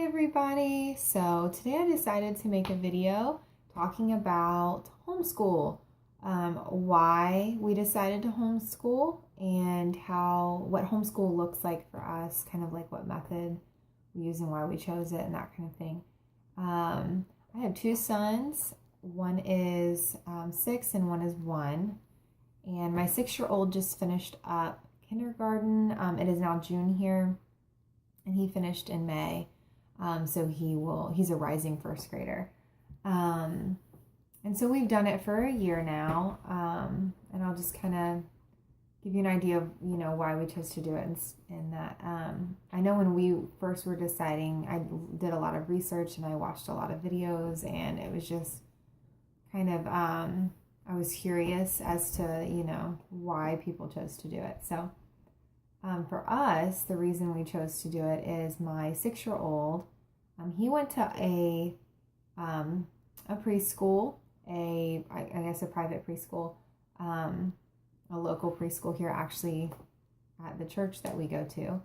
Hi everybody! So today I decided to make a video talking about homeschool, why we decided to homeschool and what homeschool looks like for us, kind of like what method we use and why we chose it and that kind of thing. I have two sons. One is 6 and one is 1. And my 6-year-old just finished up kindergarten. It is now June here and he finished in May. So he's a rising first grader. And so we've done it for a year now. And I'll just kind of give you an idea of, why we chose to do it and that. I know when we first were deciding, I did a lot of research and I watched a lot of videos, and it was just kind of, I was curious as to, why people chose to do it. So for us, the reason we chose to do it is my 6-year-old, he went to a preschool, I guess a private preschool, a local preschool here actually at the church that we go to.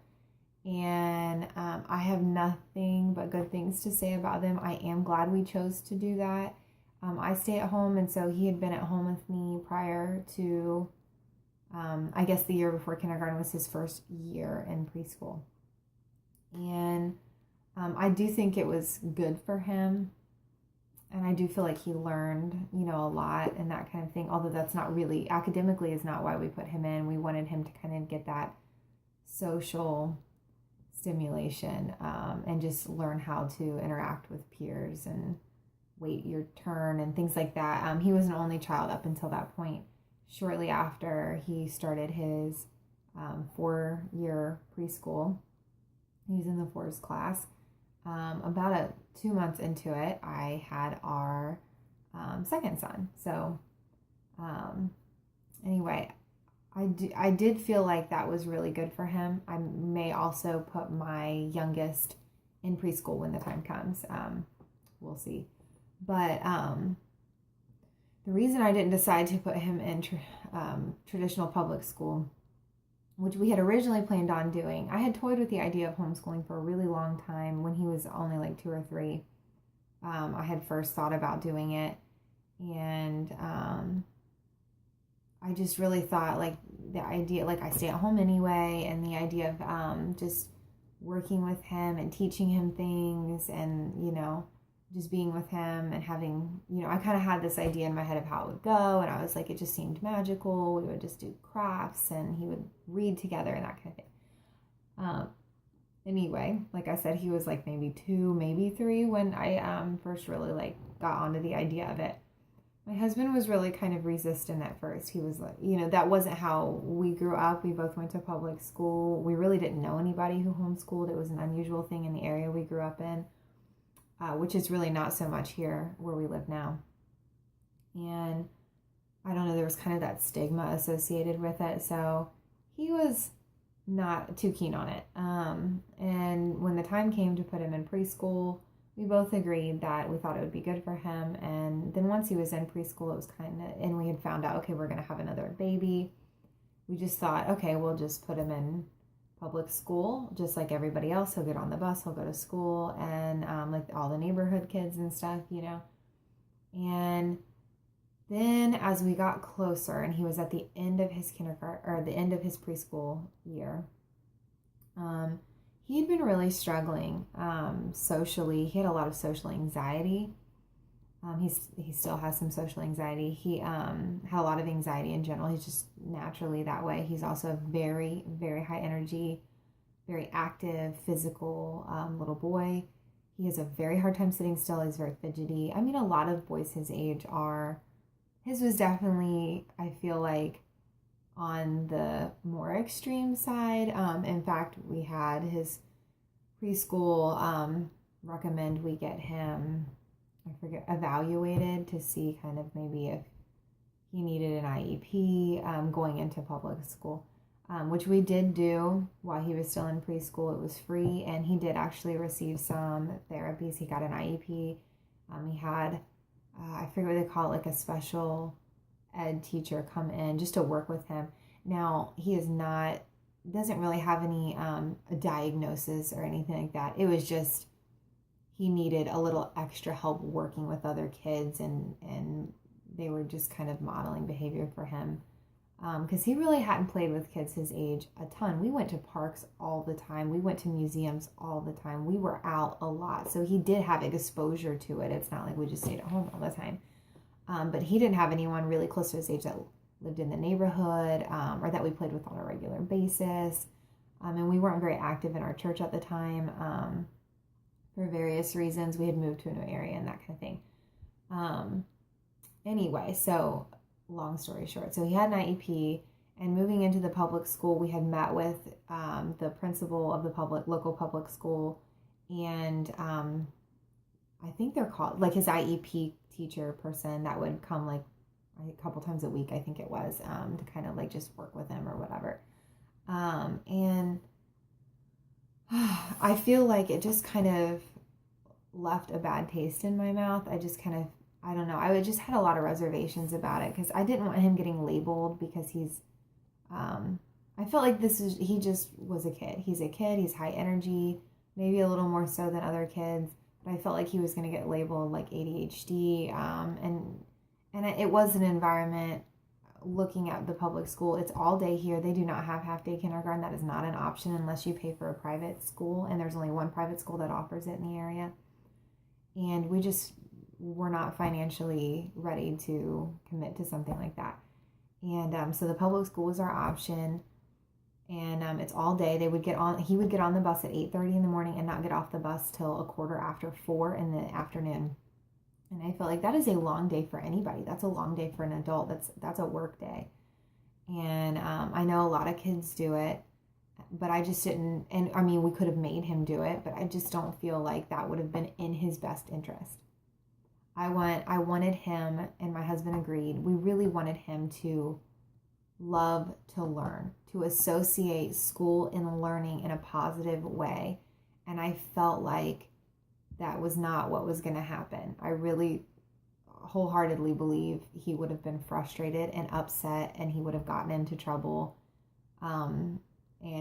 And I have nothing but good things to say about them. I am glad we chose to do that. I stay at home, and so he had been at home with me prior to I guess the year before kindergarten was his first year in preschool. And I do think it was good for him. And I do feel like he learned, a lot and that kind of thing. Although that's not really, academically is not why we put him in. We wanted him to kind of get that social stimulation and just learn how to interact with peers and wait your turn and things like that. He was an only child up until that point. Shortly after he started his 4-year preschool, he was in the 4s class. About 2 months into it, I had our second son. So anyway, I did feel like that was really good for him. I may also put my youngest in preschool when the time comes. We'll see. But the reason I didn't decide to put him in traditional public school, which we had originally planned on doing, I had toyed with the idea of homeschooling for a really long time. When he was only like 2 or 3, I had first thought about doing it. And I just really thought, like, the idea, like, I stay at home anyway, and the idea of just working with him and teaching him things and, just being with him and having, I kind of had this idea in my head of how it would go. And I was like, it just seemed magical. We would just do crafts and he would read together and that kind of thing. Anyway, like I said, he was like maybe 2, maybe 3 when I first really got onto the idea of it. My husband was really kind of resistant at first. He was like, that wasn't how we grew up. We both went to public school. We really didn't know anybody who homeschooled. It was an unusual thing in the area we grew up in. Which is really not so much here where we live now. And I don't know, there was kind of that stigma associated with it. So he was not too keen on it. And when the time came to put him in preschool, we both agreed that we thought it would be good for him. And then once he was in preschool, it was and we had found out, okay, we're going to have another baby. We just thought, okay, we'll just put him in public school, just like everybody else. He'll get on the bus, he'll go to school, and like all the neighborhood kids and stuff, And then as we got closer, and he was at the end of his kindergarten or the end of his preschool year, he'd been really struggling socially. He had a lot of social anxiety. He still has some social anxiety. He had a lot of anxiety in general. He's just naturally that way. He's also very, very high energy, very active, physical little boy. He has a very hard time sitting still. He's very fidgety. I mean, a lot of boys his age are. His was definitely, I feel like, on the more extreme side. In fact, we had his preschool recommend we get him, evaluated to see kind of maybe if he needed an IEP going into public school, which we did do while he was still in preschool. It was free, and he did actually receive some therapies. He got an IEP. He had, I forget what they call it, like a special ed teacher come in just to work with him. Now, he is doesn't really have any diagnosis or anything like that. It was just he needed a little extra help working with other kids, and they were just kind of modeling behavior for him. Because he really hadn't played with kids his age a ton. We went to parks all the time. We went to museums all the time. We were out a lot. So he did have exposure to it. It's not like we just stayed at home all the time. But he didn't have anyone really close to his age that lived in the neighborhood, or that we played with on a regular basis. And we weren't very active in our church at the time, for various reasons. We had moved to a new area and that kind of thing. Anyway, so long story short, so he had an IEP, and moving into the public school, we had met with the principal of the local public school, and I think they're called, like, his IEP teacher person that would come like a couple times a week, I think it was, to kind of like just work with him or whatever. And I feel like it just kind of left a bad taste in my mouth. I don't know. I just had a lot of reservations about it because I didn't want him getting labeled, because I felt like he just was a kid. He's a kid. He's high energy, maybe a little more so than other kids. But I felt like he was going to get labeled like ADHD. And it was an environment, looking at the public school, it's all day here. They do not have half day kindergarten. That is not an option unless you pay for a private school. And there's only one private school that offers it in the area. And we just were not financially ready to commit to something like that. And so the public school was our option. And it's all day. He would get on the bus at 8:30 in the morning and not get off the bus till 4:15 in the afternoon. And I felt like that is a long day for anybody. That's a long day for an adult. That's a work day. And I know a lot of kids do it, but I just didn't. And I mean, we could have made him do it, but I just don't feel like that would have been in his best interest. I wanted him, and my husband agreed, we really wanted him to love to learn, to associate school and learning in a positive way. And I felt like that was not what was going to happen. I really wholeheartedly believe he would have been frustrated and upset, and he would have gotten into trouble, and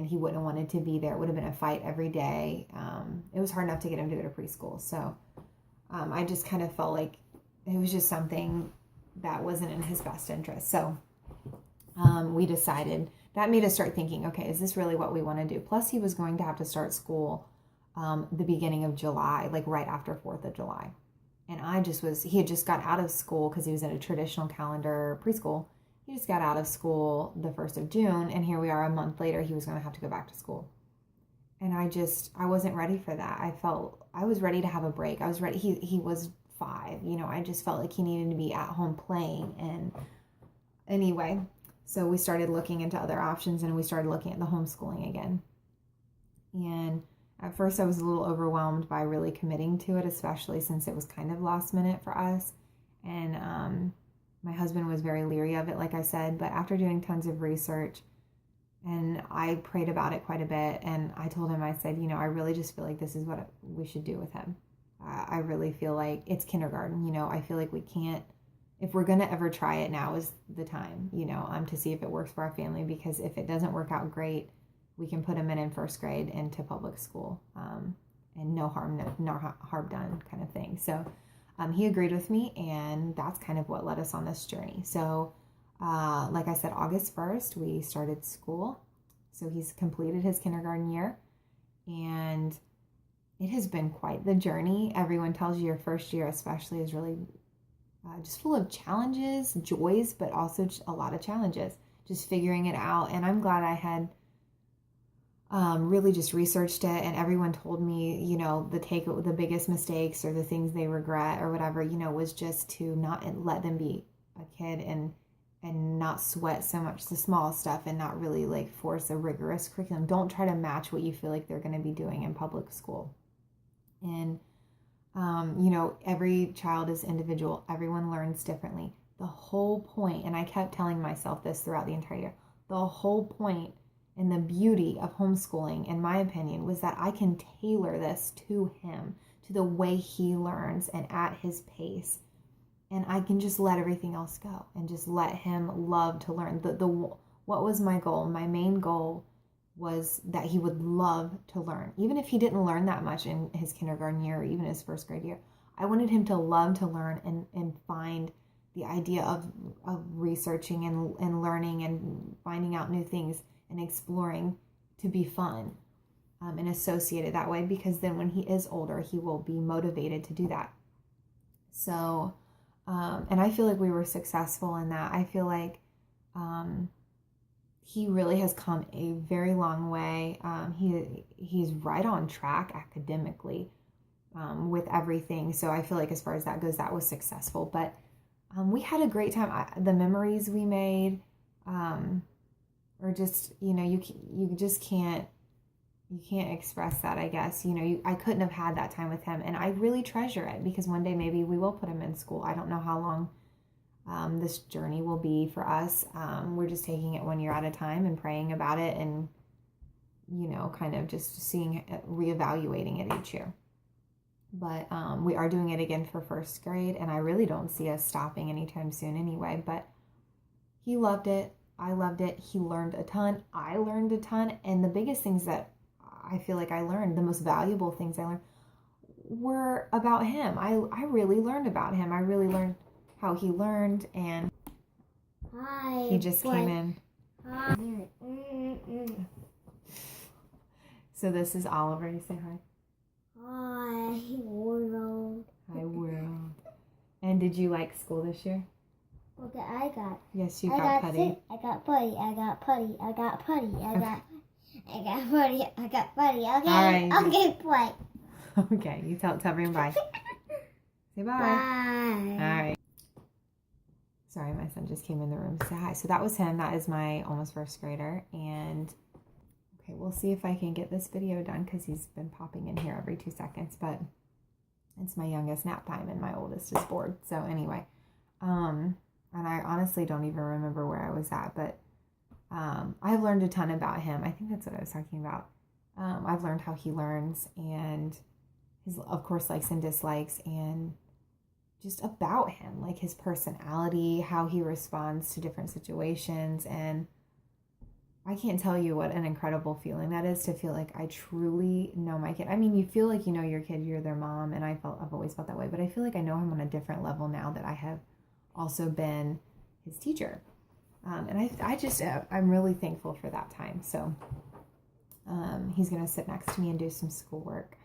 he wouldn't have wanted to be there. It would have been a fight every day. It was hard enough to get him to go to preschool. So I just kind of felt like it was just something that wasn't in his best interest. So we decided, that made us start thinking, okay, is this really what we want to do? Plus, he was going to have to start school the beginning of July, like right after 4th of July. And he had just got out of school because he was in a traditional calendar preschool. He just got out of school the 1st of June, and here we are a month later, he was going to have to go back to school. And I wasn't ready for that. I was ready to have a break. I was ready. He was 5, I just felt like he needed to be at home playing. And anyway, so we started looking into other options, and we started looking at the homeschooling again. And at first I was a little overwhelmed by really committing to it, especially since it was kind of last minute for us. And my husband was very leery of it, like I said, but after doing tons of research, and I prayed about it quite a bit, and I told him, I said, I really just feel like this is what we should do with him. I really feel like it's kindergarten, I feel like we can't, if we're going to ever try it, now is the time, to see if it works for our family, because if it doesn't work out great, we can put him in first grade into public school, and no harm done kind of thing. So he agreed with me, and that's kind of what led us on this journey. So like I said, August 1st, we started school. So he's completed his kindergarten year, and it has been quite the journey. Everyone tells you your first year especially is really just full of challenges, joys, but also a lot of challenges, just figuring it out. And I'm glad I had really just researched it, and everyone told me, the biggest mistakes or the things they regret or whatever, was just to not let them be a kid, and not sweat so much the small stuff, and not really like force a rigorous curriculum. Don't try to match what you feel like they're going to be doing in public school. And, every child is individual. Everyone learns differently. The whole point, and I kept telling myself this throughout the entire year, the whole point and the beauty of homeschooling, in my opinion, was that I can tailor this to him, to the way he learns and at his pace. And I can just let everything else go and just let him love to learn. What was my goal? My main goal was that he would love to learn. Even if he didn't learn that much in his kindergarten year or even his first grade year, I wanted him to love to learn and find the idea of researching and learning and finding out new things and exploring to be fun, and associated that way, because then when he is older, he will be motivated to do that. So, and I feel like we were successful in that. I feel like he really has come a very long way. He's right on track academically with everything. So I feel like as far as that goes, that was successful. But we had a great time. The memories we made are just, you just can't express that, I guess. I couldn't have had that time with him, and I really treasure it, because one day maybe we will put him in school. I don't know how long this journey will be for us. We're just taking it 1 year at a time and praying about it, and kind of just reevaluating it each year. But we are doing it again for first grade, and I really don't see us stopping anytime soon anyway. But he loved it. I loved it. He learned a ton. I learned a ton. And the biggest things that I feel like I learned, the most valuable things I learned, were about him. I really learned about him. I really learned how he learned, and he just came in. So this is Oliver. You say hi. Hi, world. Hi, world. And did you like school this year? Okay, I got. Yes, you got putty. I got putty. I got putty. I got putty. I got putty. I got putty. Okay. All right. Okay, play. Okay, you tell everyone bye. Say bye. Bye. All right. Sorry, my son just came in the room to say hi. So that was him. That is my almost first grader. And okay, we'll see if I can get this video done, because he's been popping in here every 2 seconds. But it's my youngest nap time, and my oldest is bored. So anyway, and I honestly don't even remember where I was at, but I've learned a ton about him. I think that's what I was talking about. I've learned how he learns, and his, of course, likes and dislikes, and just about him, like his personality, how he responds to different situations. And I can't tell you what an incredible feeling that is, to feel like I truly know my kid. I mean, you feel like you know your kid, you're their mom, and I've always felt that way, but I feel like I know him on a different level now that I have also been his teacher. And I'm really thankful for that time. So he's going to sit next to me and do some schoolwork.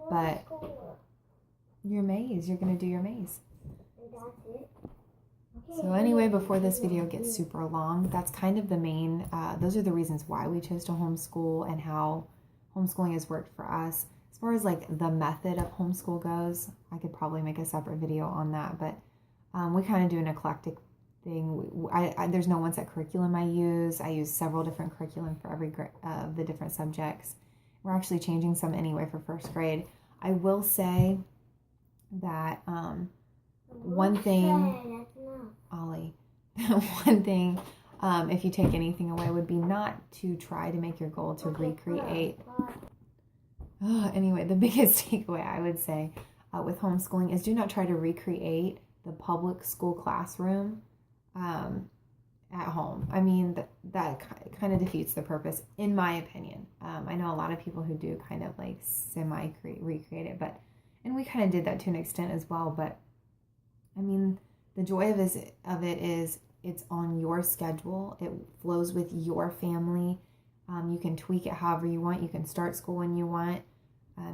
But your maze, you're going to do your maze. So anyway, before this video gets super long, that's kind of the main, those are the reasons why we chose to homeschool and how homeschooling has worked for us. As far as like the method of homeschool goes, I could probably make a separate video on that, but we kind of do an eclectic thing. There's no one set curriculum I use. I use several different curriculum for every the different subjects. We're actually changing some anyway for first grade. I will say that one thing, Ollie, one thing, if you take anything away, would be not to try to make your goal to recreate. Anyway, the biggest takeaway I would say with homeschooling is do not try to recreate the public school classroom at home. I mean, that kind of defeats the purpose, in my opinion. I know a lot of people who do kind of like recreate it, and we kind of did that to an extent as well. But I mean, the joy of it is it's on your schedule. It flows with your family. You can tweak it however you want. You can start school when you want.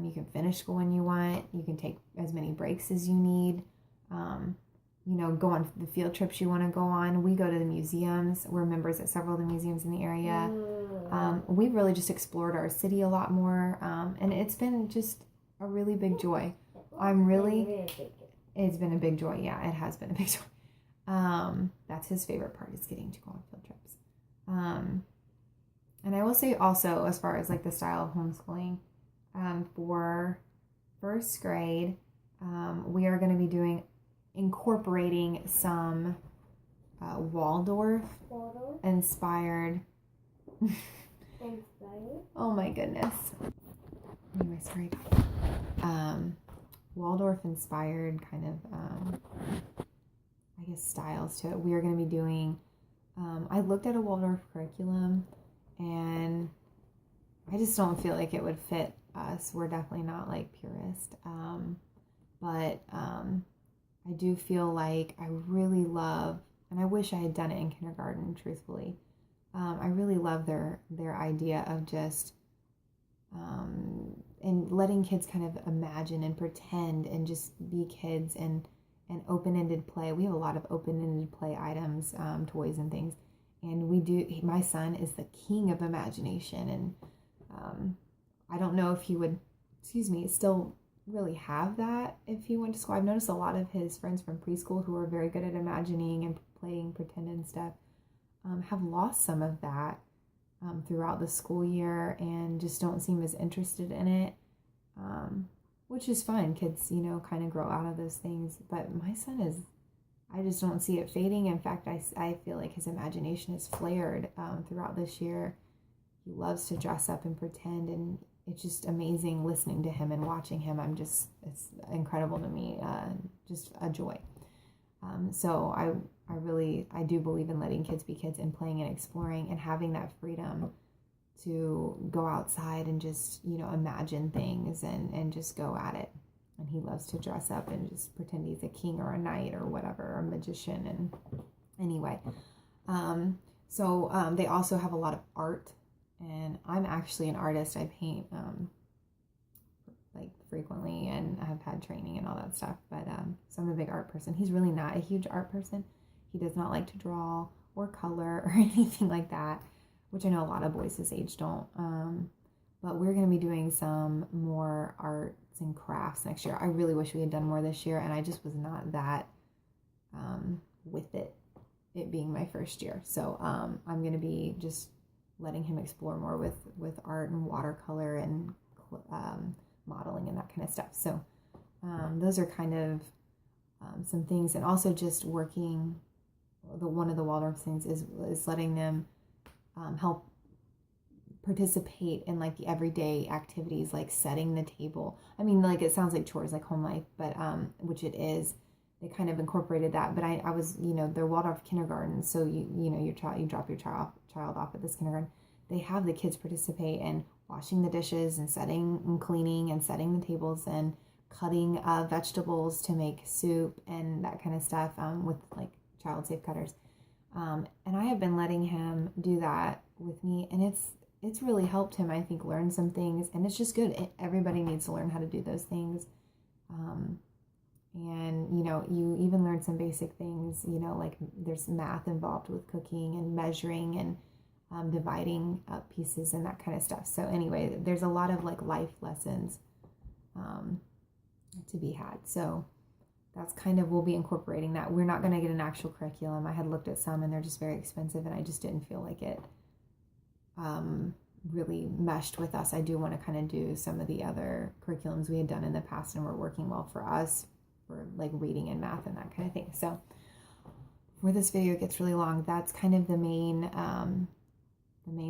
You can finish school when you want. You can take as many breaks as you need. Go on the field trips you want to go on. We go to the museums. We're members at several of the museums in the area. We've really just explored our city a lot more. And it's been just a really big joy. It's been a big joy. Yeah, it has been a big joy. That's his favorite part, is getting to go on field trips. And I will say also, as far as like the style of homeschooling, for first grade, we are going to be incorporating some Waldorf inspired. Oh my goodness. Anyway, sorry. Waldorf inspired kind of, I guess, styles to it. We are going to be doing, I looked at a Waldorf curriculum, and I just don't feel like it would fit us. We're definitely not like purist. But I do feel like I really love, and I wish I had done it in kindergarten, truthfully. I really love their idea of just and letting kids kind of imagine and pretend and just be kids and open-ended play. We have a lot of open-ended play items, toys and things, and we do. My son is the king of imagination, and I don't know if he would, still really have that if he went to school. I've noticed a lot of his friends from preschool who are very good at imagining and playing pretend and stuff have lost some of that throughout the school year and just don't seem as interested in it, which is fine. Kids, kind of grow out of those things. But my son I just don't see it fading. In fact, I feel like his imagination is flared throughout this year. He loves to dress up and pretend, and it's just amazing listening to him and watching him. It's incredible to me, just a joy. So I do believe in letting kids be kids and playing and exploring and having that freedom to go outside and just, imagine things and just go at it. And he loves to dress up and just pretend he's a king or a knight or whatever, or a magician. And anyway, so they also have a lot of art, and I'm actually an artist. I paint like frequently, and I've had training and all that stuff, but so I'm a big art person. He's really not a huge art person. He does not like to draw or color or anything like that, which I know a lot of boys his age don't. But we're going to be doing some more arts and crafts next year. I really wish we had done more this year, and I just was not that with it being my first year. So I'm going to be just letting him explore more with art and watercolor and modeling and that kind of stuff. So those are kind of some things, and also just working. One of the Waldorf things is letting them help participate in like the everyday activities, like setting the table. I mean, like it sounds like chores, like home life, but which it is. They kind of incorporated that, but I was, they're Waldorf kindergarten, so you drop your child off at this kindergarten. They have the kids participate in washing the dishes and setting and cleaning and setting the tables and cutting vegetables to make soup and that kind of stuff with like child safe cutters. And I have been letting him do that with me, and it's really helped him, I think, learn some things, and it's just good. Everybody needs to learn how to do those things. And, you even learn some basic things, like there's math involved with cooking and measuring and dividing up pieces and that kind of stuff. So anyway, there's a lot of like life lessons to be had. So that's kind of, we'll be incorporating that. We're not going to get an actual curriculum. I had looked at some and they're just very expensive, and I just didn't feel like it really meshed with us. I do want to kind of do some of the other curriculums we had done in the past and were working well for us, for like reading and math and that kind of thing. So where this video gets really long, that's kind of the main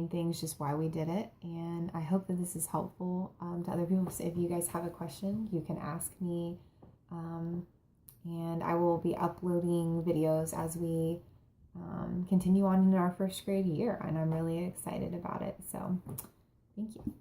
things, just why we did it. And I hope that this is helpful to other people. So if you guys have a question, you can ask me, and I will be uploading videos as we continue on in our first grade year, and I'm really excited about it. So thank you.